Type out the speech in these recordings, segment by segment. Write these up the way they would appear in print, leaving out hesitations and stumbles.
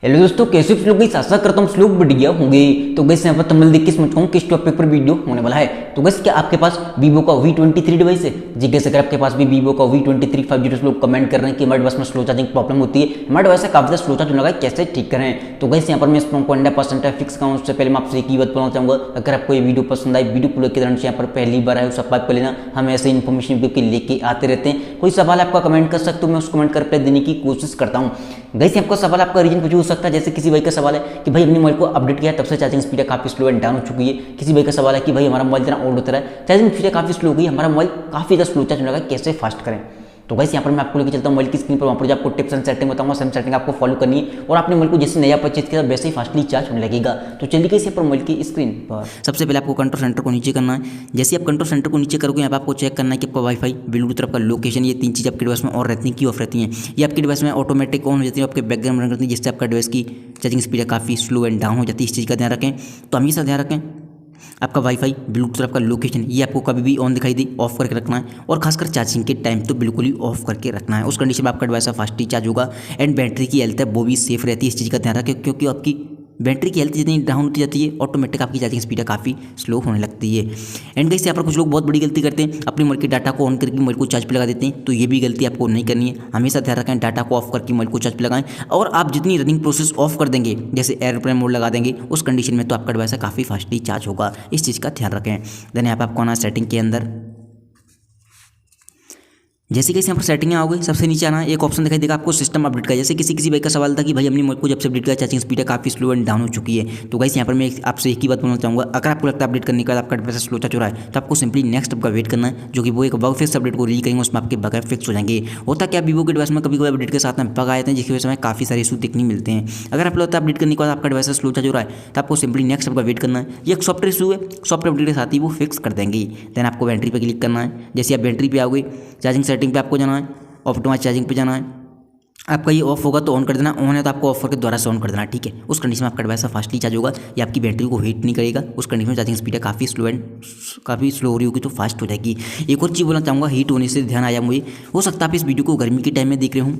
Hello दोस्तों, कैसे आप लोग? आशा करता हूँ लोग बढ़िया होंगे। तो गैस यहाँ पर तमिल देख के समझता हूँ किस टॉपिक पर वीडियो होने वाला है। तो गैस क्या आपके पास वीवो का V23 डिवाइस है? जी गैस, अगर आपके पास भी वीवो का V23 5G लोग कमेंट कर रहे हैं कि हमारे डिवाइस में स्लो चार्जिंग प्रॉब्लम होती है, हमारे डिवाइस से काफी स्लो चार्ज लगा, कैसे ठीक करें। तो गैस यहाँ पर मैं इस को 100% फिक्स का उससे पहले मैं आपसे एक ही बात बोलना चाहूँगा, अगर आपको ये वीडियो पसंद आई, वीडियो को लेकर यहाँ पर पहली बार आए सब्सक्राइब कर लेना। हम ऐसे इन्फॉर्मेशन लेके आते रहते हैं। कोई सवाल आपका कमेंट कर सकते हो, मैं उस कमेंट कर रिप्लाई देने की कोशिश करता हूँ। गैस आपका सवाल आपका रीजन कुछ हो सकता है, जैसे किसी भाई का सवाल है कि भाई अपने मोबाइल को अपडेट किया तब से चार्जिंग स्पीड काफी स्लो एंड डाउन हो चुकी है। किसी भाई का सवाल है कि भाई हमारा मोबाइल इतना ओल्ड होता है, चार्जिंग स्पीड काफी स्लो हो गई, हमारा मोबाइल काफी ज्यादा स्लो चार्ज होने लगा, कैसे फास्ट करें। तो गैस यहाँ पर मैं आपको लेकर चलता हूँ मोबाइल की स्क्रीन पर, वहाँ पर आपको टिप्स एंड सेटिंग बताऊंगा, सेम सेटिंग आपको फॉलो करनी है और आपने मोबाइल को जैसे नया परचेज किया वैसे ही फास्टली चार्ज होने लगेगा। तो चलिए गैस यहाँ पर मोबाइल की स्क्रीन पर सबसे पहले आपको कंट्रोल सेंटर को नीचे करना है। जैसे आप कंट्रोल सेंटर को नीचे करोगे, यहाँ पर आपको चेक करना है कि आपका वाईफाई, ब्लूटूथ, आपका लोकेशन, ये तीन चीज़ आपके डिवाइस में और रहती हैं कि ऑफ रहती हैं। ये आपके डिवाइस में ऑटोमेटिक ऑन हो जाती है, आपके बैकग्राउंड रन करती है, जिससे आपका डिवाइस की चार्जिंग स्पीड काफ़ी स्लो एंड डाउन हो जाती है। इस चीज़ का ध्यान रखें। तो हमेशा ध्यान रखें आपका वाईफाई, ब्लूटूथ, आपका लोकेशन, ये आपको कभी भी ऑन दिखाई दे ऑफ करके रखना है। और खासकर चार्जिंग के टाइम तो बिल्कुल ही ऑफ करके रखना है। उस कंडीशन में आपका डिवाइस फास्टली चार्ज होगा एंड बैटरी की हेल्थ है वो भी सेफ रहती है। इस चीज़ का ध्यान रखें, क्योंकि आपकी बैटरी की हेल्थ जितनी डाउन होती जाती है, ऑटोमेटिक आपकी चार्जिंग स्पीड काफ़ी स्लो होने लगती है। एंड गाइस यहाँ पर कुछ लोग बहुत बड़ी गलती करते हैं, अपने मोबाइल के डाटा को ऑन करके मोबाइल को चार्ज पे लगा देते हैं। तो ये भी गलती आपको नहीं करनी है। हमेशा ध्यान रखें डाटा को ऑफ करके मोबाइल को चार्ज पे लगाएं। और आप जितनी रनिंग प्रोसेस ऑफ कर देंगे, जैसे एयरप्लेन मोड लगा देंगे, उस कंडीशन में तो आपका डिवाइस काफ़ी फास्टली चार्ज होगा। इस चीज़ का ध्यान रखें। देन यहाँ पर आपको आना सेटिंग के अंदर। जैसे कि यहाँ पर सेटिंग में आओगे, सबसे नीचे आना, एक ऑप्शन दिखाई देगा आपको सिस्टम अपडेट का। जैसे किसी भाई का सवाल था कि भाई हमने मोबाइल को जब से अपडेट किया चार्जिंग स्पीड काफ़ी स्लो एंड डाउन हो चुकी है। तो गाइस यहाँ पर मैं आपसे एक ही बात बोलना चाहूँगा, अगर आपको लगता है अपडेट करने के बाद आपका डिवाइस स्लो चार्ज हो रहा है, तो आपको सिंपली नेक्स्ट का वेट करना है, जो कि वो एक बग फिक्स अपडेट को रिलीज करेंगे, उसमें आपके बग फिक्स हो जाएंगे। होता क्या, वीवो के डिवाइस में कभी अपडेट के साथ में बग आए थे, जिसकी वजह से हमें काफ़ी सारे इशू देखने मिलते हैं। अगर आपको लगता है अपडेट करने के बाद आपका डिवाइस स्लो चार्ज हो रहा है, तो आपको सिंपली नेक्स्ट का वेट करना है। ये एक सॉफ्टवेयर इशू है, सॉफ्टवेयर अपडेट के साथ ही वो फिक्स कर देंगे। देन आपको बैटरी पर क्लिक करना है। जैसे आप बैटरी पे आओगे, चार्जिंग सेटिंग पे आपको जाना है, ऑप्टिमाइज चार्जिंग पे जाना है। आपका ये ऑफ होगा तो ऑन कर देना, ऑन है तो आपको ऑफ करके दोबारा से ऑन कर देना, ठीक है। उस कंडीशन में आपका डिवाइस फास्टली चार्ज होगा, ये आपकी बैटरी को हीट नहीं करेगा। उस कंडीशन में चार्जिंग स्पीड काफ़ी स्लो हो रही होगी तो फास्ट हो जाएगी। एक और चीज़ बोलना चाहूँगा, हीट होने से ध्यान आया मुझे, हो सकता है आप इस वीडियो को गर्मी के टाइम में देख रहे हो।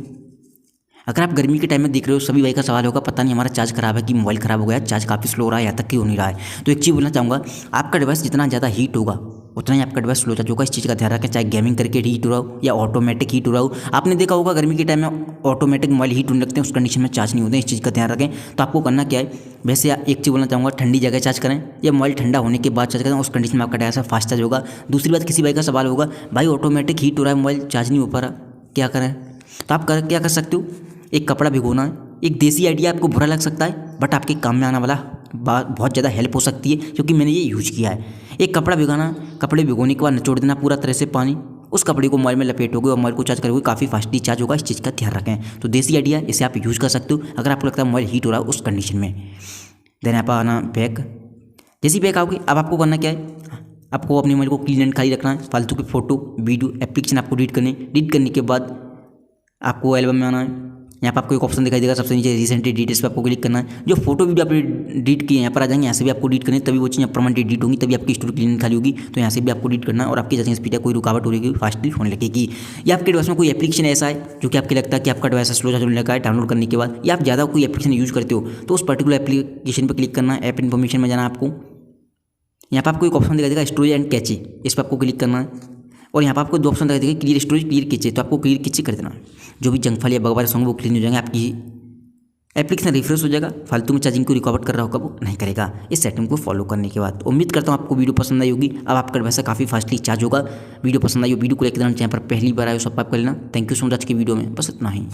अगर आप गर्मी के टाइम में देख रहे हो, सभी भाई का सवाल होगा पता नहीं हमारा चार्ज खराब है कि मोबाइल खराब हो गया, चार्ज काफ़ी स्लो हो रहा है, यहाँ तक कि हो नहीं रहा है। तो एक चीज़ बोलना चाहूँगा, आपका डिवाइस जितना ज़्यादा हीट होगा उतना ही आपका डिवाइस स्लो चार्ज होगा। इस चीज़ का ध्यान रखें, चाहे गेमिंग करके हीट हो रहा हो या ऑटोमेटिक हीट हो रहा हो। आपने देखा होगा गर्मी के टाइम में ऑटोमेटिक मोबाइल हीट होने लगते हैं, उस कंडीशन में चार्ज नहीं होते हैं। इस चीज़ का ध्यान रखें। तो आपको करना क्या है, वैसे एक चीज़ बोलना चाहूँगा, ठंडी जगह चार्ज करें या मोबाइल ठंडा होने के बाद चार्ज करें, उस कंडीशन में आपका डिवाइस फास्ट चार्ज होगा। दूसरी बात, किसी भाई का सवाल होगा भाई ऑटोमेटिक हीट हो रहा है, मोबाइल चार्ज नहीं हो पा रहा, क्या करें। तो आप क्या कर सकते हो, एक कपड़ा भिगोना है। एक देसी आइडिया, आपको बुरा लग सकता है बट आपके काम में आने वाला बहुत ज़्यादा हेल्प हो सकती है, क्योंकि मैंने ये यूज किया है। एक कपड़ा भिगोना, कपड़े भिगोने के बाद निचोड़ देना पूरा तरह से पानी, उस कपड़े को मोबाइल में लपेटोगे और मोबाइल को चार्ज करोगे, काफ़ी फास्टली चार्ज होगा। इस चीज़ का ध्यान रखें। तो देसी आइडिया, इसे आप यूज़ कर सकते हो अगर आपको लगता है मोबाइल हीट हो रहा है उस कंडीशन में। देन यहाँ पर आना बैक। जैसी बैक आओगे, अब आपको करना क्या है, आपको अपने मोबाइल को क्लीन एंड खाली रखना है। फालतू की फोटो, वीडियो, एप्लीकेशन आपको डिलीट करने के बाद आपको एल्बम में आना है। यहाँ पर आपको एक ऑप्शन दिखाई देगा सबसे नीचे, रिसेंटली डिटेल्स पे आपको क्लिक करना है। जो फोटो वीडियो आपने डिलीट किए यहाँ पर आ जाएंगे, यहाँ से भी आपको डिलीट करनी है, तभी वो चीज़ परमानेंट डिलीट होंगी, तभी आपकी स्टोरेज क्लीन खाली होगी। तो यहाँ से भी आपको डिलीट करना है और आपकी चार्जिंग स्पीड कोई रुकावट हो रही फास्टली होने लगेगी। या आपके डिवाइस में कोई एप्लीकेशन ऐसा है जो कि आपको लगता है कि आपका डिवाइस स्लो चार्ज होने लगा है डाउनलोड करने के बाद, या आप ज़्यादा कोई एप्लीकेशन यूज़ करते हो, तो उस पर्टिकुलर एप्लीकेशन पर क्लिक करना है। ऐप इन्फॉर्मेशन में जाना है आपको। यहाँ पर आपको एक ऑप्शन दिखाई देगा स्टोरेज एंड कैचे, इस पर आपको क्लिक करना है। और यहाँ पर आपको दो ऑप्शन दिखाई देगा, क्लियर स्टोरेज, क्लियर कैचे। तो आपको क्लियर कैचे कर देना है। जो भी जंक फाइल या बग वाले सॉन्ग वो क्लीन हो जाएंगे, आपकी एप्लीकेशन रिफ्रेश हो जाएगा, फालतू में चार्जिंग को रिकवर कर रहा होगा वो नहीं करेगा, इस सेटिंग को फॉलो करने के बाद। उम्मीद करता हूँ आपको वीडियो पसंद आई होगी। अब आपका वैसा काफ़ी फास्टली चार्ज होगा। वीडियो पसंद आई हो, वीडियो को लेकर चैनल पर पहली बार आए हो सब्सक्राइब कर लेना। Thank you so much. आज की वीडियो में बस इतना ही।